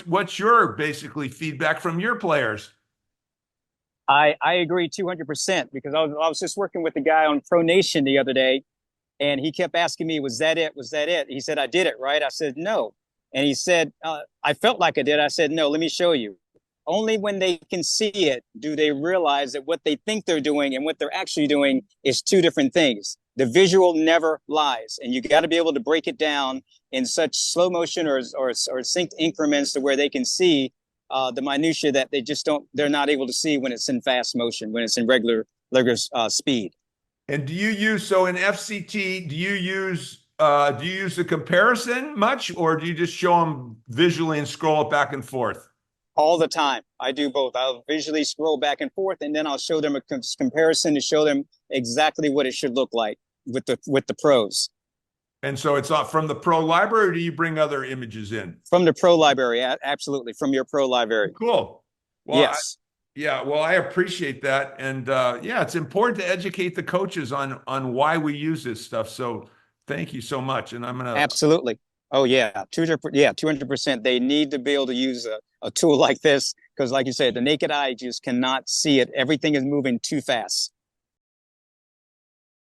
what's your basically feedback from your players? I agree 200% because I was just working with the guy on Pro Nation the other day, and he kept asking me, "Was that it? Was that it?" He said, "I did it right." I said, "No," and he said, "I felt like I did." I said, "No, let me show you." Only when they can see it do they realize that what they think they're doing and what they're actually doing is two different things. The visual never lies, and you got to be able to break it down in such slow motion or synced increments to where they can see the minutia that they're not able to see when it's in fast motion, when it's in regular speed. And do you use so in FCT, do you use the comparison much, or do you just show them visually and scroll it back and forth? All the time. I do both. I'll visually scroll back and forth, and then I'll show them a comparison to show them exactly what it should look like with the pros. And so it's not from the Pro Library, or do you bring other images in? From the Pro Library, absolutely, from your Pro Library. Cool. Well, Yes, yeah, well, I appreciate that, and yeah, it's important to educate the coaches on why we use this stuff. So thank you so much, and I'm gonna. absolutely. Oh yeah, 200%. They need to be able to use a tool like this because, like you said, the naked eye just cannot see it. Everything is moving too fast.